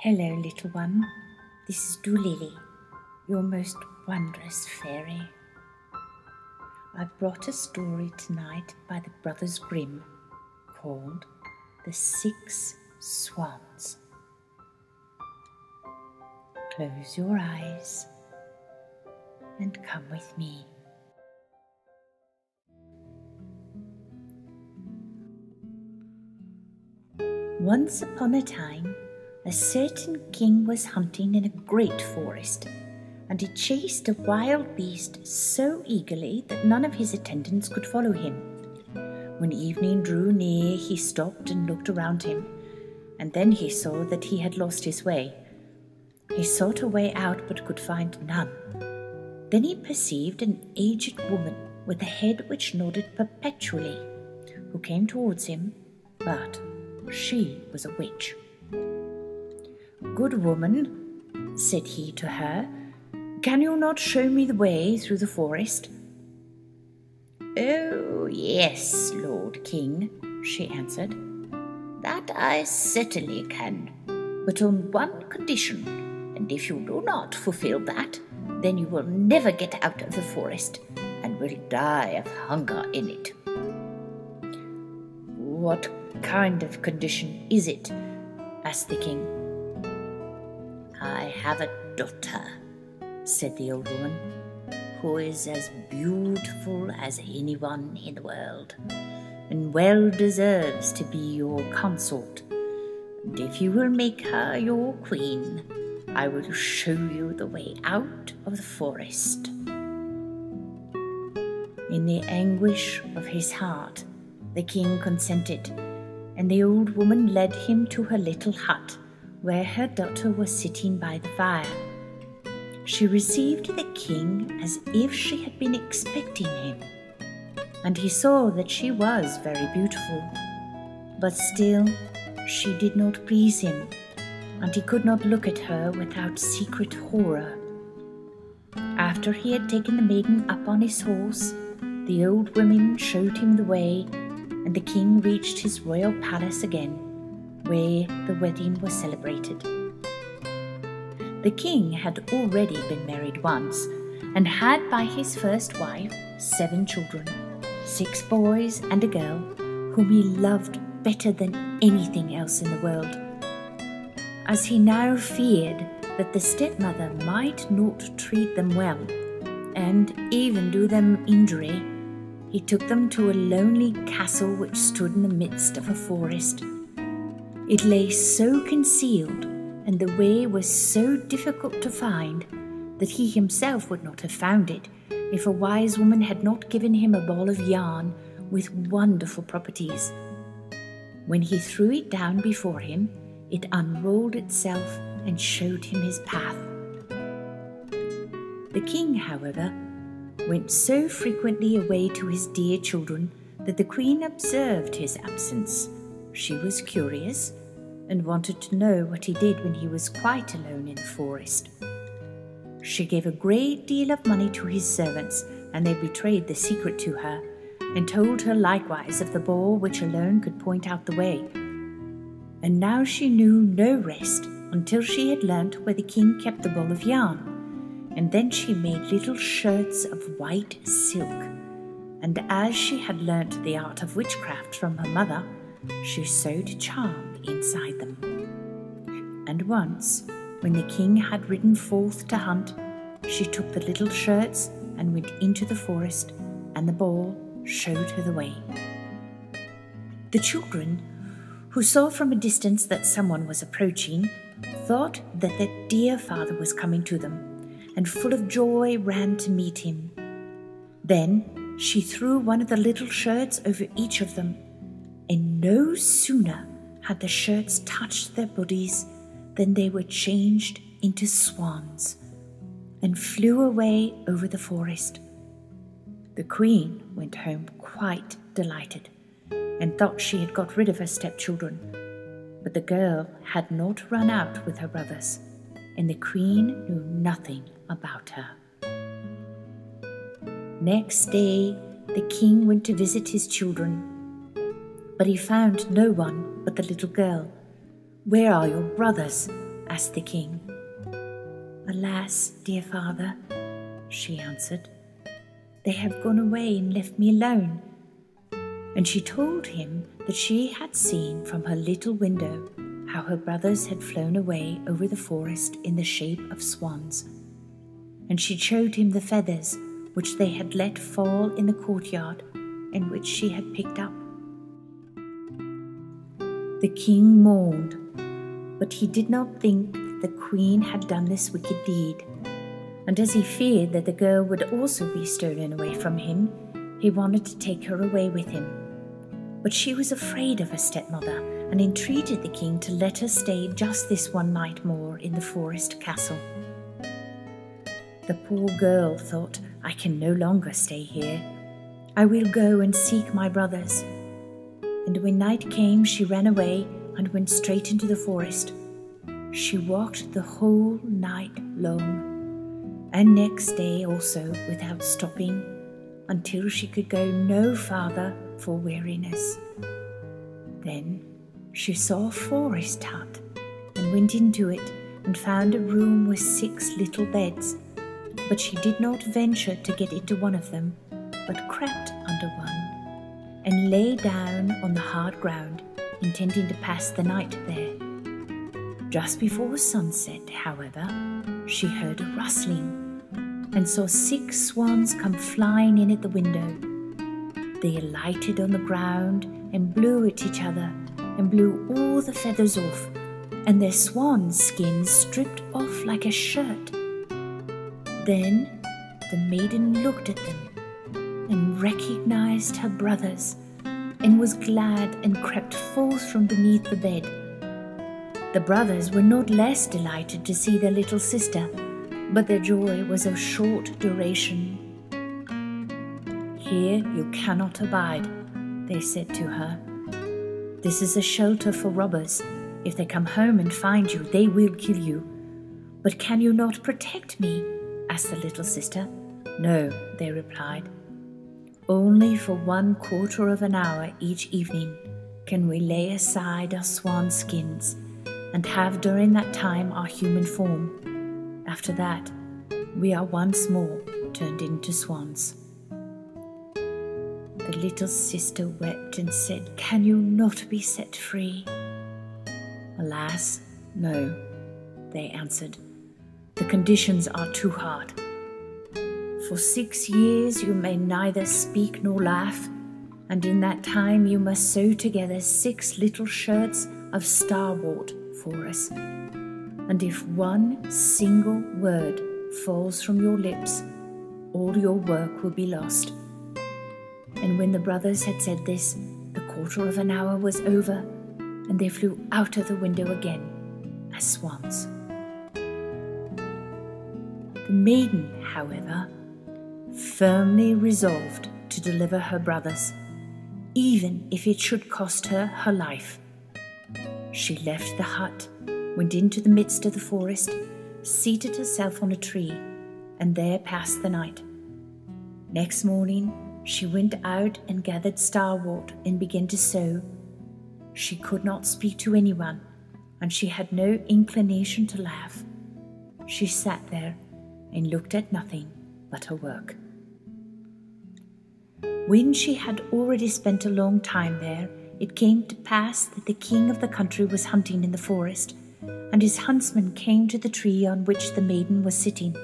Hello, little one. This is Doolily, your most wondrous fairy. I've brought a story tonight by the brothers Grimm called The Six Swans. Close your eyes and come with me. Once upon a time, a certain king was hunting in a great forest, and he chased a wild beast so eagerly that none of his attendants could follow him. When evening drew near, he stopped and looked around him, and then he saw that he had lost his way. He sought a way out but could find none. Then he perceived an aged woman with a head which nodded perpetually, who came towards him, but she was a witch. "Good woman," said he to her, "can you not show me the way through the forest?" "Oh, yes, Lord King," she answered. "That I certainly can, but on one condition, and if you do not fulfill that, then you will never get out of the forest and will die of hunger in it." "What kind of condition is it?" asked the king. "I have a daughter," said the old woman, "who is as beautiful as anyone in the world, and well deserves to be your consort. And if you will make her your queen, I will show you the way out of the forest." In the anguish of his heart, the king consented, and the old woman led him to her little hut, where her daughter was sitting by the fire. She received the king as if she had been expecting him, and he saw that she was very beautiful, but still she did not please him, and he could not look at her without secret horror. After he had taken the maiden up on his horse, the old woman showed him the way, and the king reached his royal palace again, where the wedding was celebrated. The king had already been married once, and had by his first wife 7 children, 6 boys and a girl, whom he loved better than anything else in the world. As he now feared that the stepmother might not treat them well, and even do them injury, he took them to a lonely castle which stood in the midst of a forest. It lay so concealed, and the way was so difficult to find, that he himself would not have found it if a wise woman had not given him a ball of yarn with wonderful properties. When he threw it down before him, it unrolled itself and showed him his path. The king, however, went so frequently away to his dear children that the queen observed his absence. She was curious and wanted to know what he did when he was quite alone in the forest. She gave a great deal of money to his servants, and they betrayed the secret to her, and told her likewise of the ball which alone could point out the way. And now she knew no rest until she had learnt where the king kept the ball of yarn, and then she made little shirts of white silk, and as she had learnt the art of witchcraft from her mother, she sewed a charm inside them. And once, when the king had ridden forth to hunt, she took the little shirts and went into the forest, and the ball showed her the way. The children, who saw from a distance that someone was approaching, thought that their dear father was coming to them, and full of joy ran to meet him. Then she threw one of the little shirts over each of them, and no sooner had the shirts touched their bodies than they were changed into swans, and flew away over the forest. The queen went home quite delighted, and thought she had got rid of her stepchildren, but the girl had not run out with her brothers, and the queen knew nothing about her. Next day the king went to visit his children, but he found no one but the little girl. "Where are your brothers?" asked the king. "Alas, dear father," she answered, "they have gone away and left me alone." And she told him that she had seen from her little window how her brothers had flown away over the forest in the shape of swans. And she showed him the feathers which they had let fall in the courtyard and which she had picked up. The king mourned, but he did not think that the queen had done this wicked deed, and as he feared that the girl would also be stolen away from him, he wanted to take her away with him. But she was afraid of her stepmother and entreated the king to let her stay just this one night more in the forest castle. The poor girl thought, "I can no longer stay here. I will go and seek my brothers." And when night came, she ran away and went straight into the forest. She walked the whole night long, and next day also without stopping, until she could go no farther for weariness. Then she saw a forest hut and went into it and found a room with 6 little beds, but she did not venture to get into one of them, but crept under one and lay down on the hard ground, intending to pass the night there. Just before sunset, however, she heard a rustling and saw 6 swans come flying in at the window. They alighted on the ground and blew at each other and blew all the feathers off, and their swan skins stripped off like a shirt. Then the maiden looked at them and recognized her brothers, and was glad and crept forth from beneath the bed. The brothers were not less delighted to see their little sister, but their joy was of short duration. "Here you cannot abide," they said to her. "This is a shelter for robbers. If they come home and find you, they will kill you." "But can you not protect me?" asked the little sister. "No," they replied. "Only for 1/4 of an hour each evening can we lay aside our swan skins and have during that time our human form. After that, we are once more turned into swans." The little sister wept and said, "Can you not be set free?" "Alas, no," they answered. "The conditions are too hard. For 6 years you may neither speak nor laugh, and in that time you must sew together 6 little shirts of starwort for us. And if one single word falls from your lips, all your work will be lost." And when the brothers had said this, the 1/4 of an hour was over, and they flew out of the window again as swans. The maiden, however, firmly resolved to deliver her brothers, even if it should cost her her life. She left the hut, went into the midst of the forest, seated herself on a tree, and there passed the night. Next morning, she went out and gathered starwort and began to sew. She could not speak to anyone, and she had no inclination to laugh. She sat there and looked at nothing but her work. When she had already spent a long time there, it came to pass that the king of the country was hunting in the forest, and his huntsmen came to the tree on which the maiden was sitting.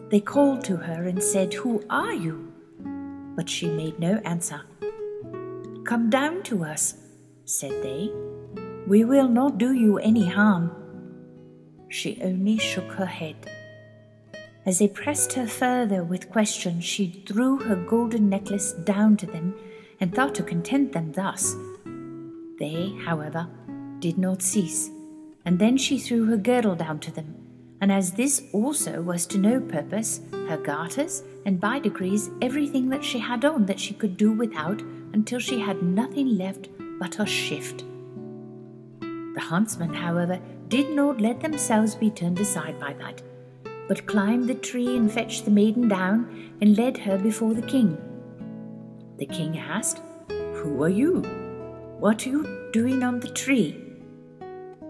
They called to her and said, "Who are you?" But she made no answer. "Come down to us," said they. "We will not do you any harm." She only shook her head. As they pressed her further with questions, she threw her golden necklace down to them and thought to content them thus. They, however, did not cease, and then she threw her girdle down to them, and as this also was to no purpose, her garters, and by degrees everything that she had on that she could do without, until she had nothing left but her shift. The huntsmen, however, did not let themselves be turned aside by that, but climbed the tree and fetched the maiden down and led her before the king. The king asked, "Who are you? What are you doing on the tree?"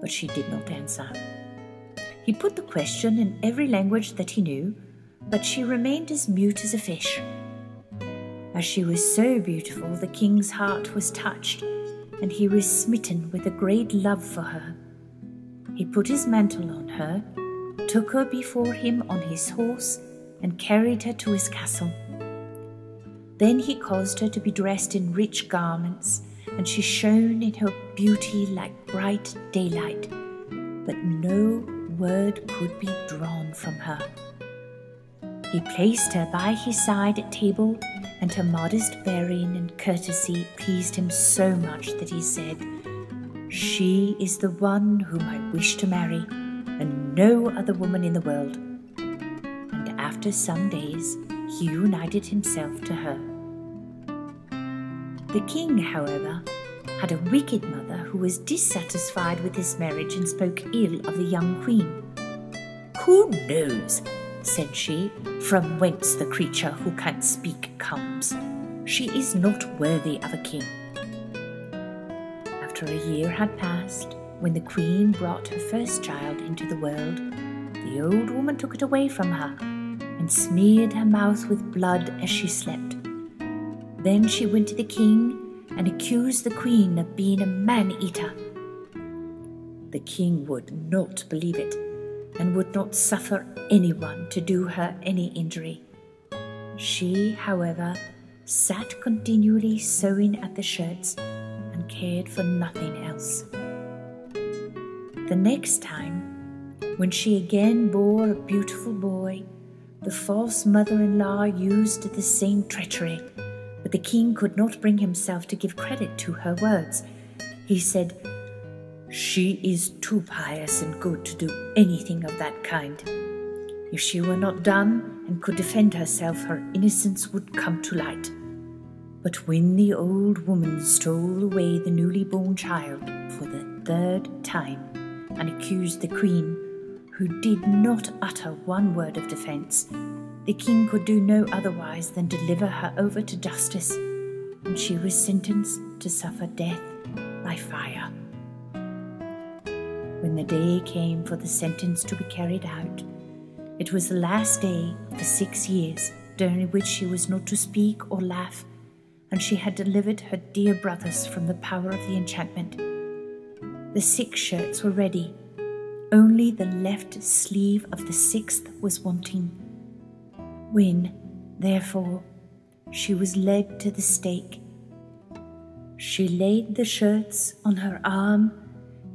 But she did not answer. He put the question in every language that he knew, but she remained as mute as a fish. As she was so beautiful, the king's heart was touched, and he was smitten with a great love for her. He put his mantle on her, took her before him on his horse, and carried her to his castle. Then he caused her to be dressed in rich garments, and she shone in her beauty like bright daylight, but no word could be drawn from her. He placed her by his side at table, and her modest bearing and courtesy pleased him so much that he said, "She is the one whom I wish to marry, and no other woman in the world." And after some days he united himself to her. The king, however, had a wicked mother who was dissatisfied with his marriage and spoke ill of the young queen. "Who knows," said she, "from whence the creature who can't speak comes? She is not worthy of a king." After a year had passed, when the queen brought her first child into the world, the old woman took it away from her and smeared her mouth with blood as she slept. Then she went to the king and accused the queen of being a man-eater. The king would not believe it, and would not suffer anyone to do her any injury. She, however, sat continually sewing at the shirts and cared for nothing else. The next time, when she again bore a beautiful boy, the false mother-in-law used the same treachery, but the king could not bring himself to give credit to her words. He said, "She is too pious and good to do anything of that kind. If she were not dumb and could defend herself, her innocence would come to light." But when the old woman stole away the newly born child for the third time and accused the queen, who did not utter one word of defence, the king could do no otherwise than deliver her over to justice, and she was sentenced to suffer death by fire. When the day came for the sentence to be carried out, it was the last day of the 6 years during which she was not to speak or laugh, and she had delivered her dear brothers from the power of the enchantment. The 6 shirts were ready, only the left sleeve of the 6th was wanting. When, therefore, she was led to the stake, she laid the shirts on her arm,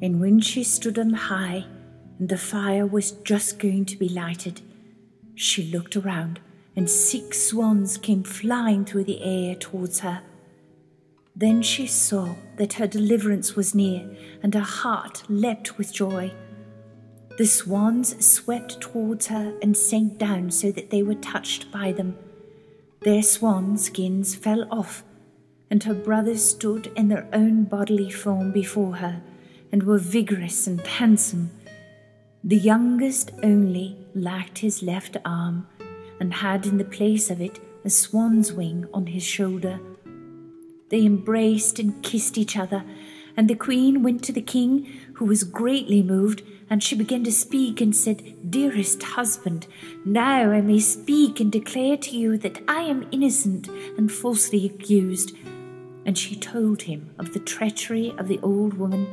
and when she stood on high and the fire was just going to be lighted, she looked around, and 6 swans came flying through the air towards her. Then she saw that her deliverance was near, and her heart leapt with joy. The swans swept towards her and sank down so that they were touched by them. Their swan skins fell off, and her brothers stood in their own bodily form before her, and were vigorous and handsome. The youngest only lacked his left arm, and had in the place of it a swan's wing on his shoulder. They embraced and kissed each other, and the queen went to the king, who was greatly moved, and she began to speak and said, "Dearest husband, now I may speak and declare to you that I am innocent and falsely accused." And she told him of the treachery of the old woman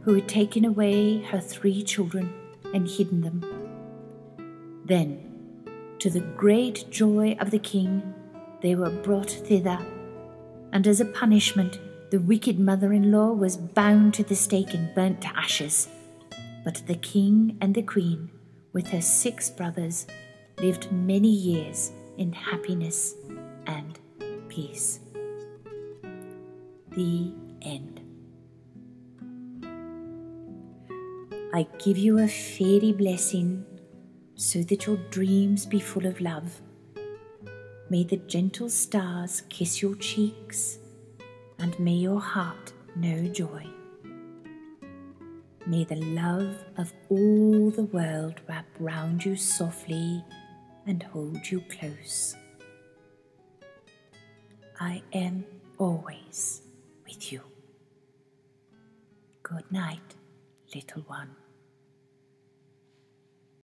who had taken away her 3 children and hidden them. Then, to the great joy of the king, they were brought thither, and as a punishment, the wicked mother-in-law was bound to the stake and burnt to ashes. But the king and the queen, with her 6 brothers, lived many years in happiness and peace. The end. I give you a fairy blessing so that your dreams be full of love. May the gentle stars kiss your cheeks, and may your heart know joy. May the love of all the world wrap round you softly and hold you close. I am always with you. Good night, little one.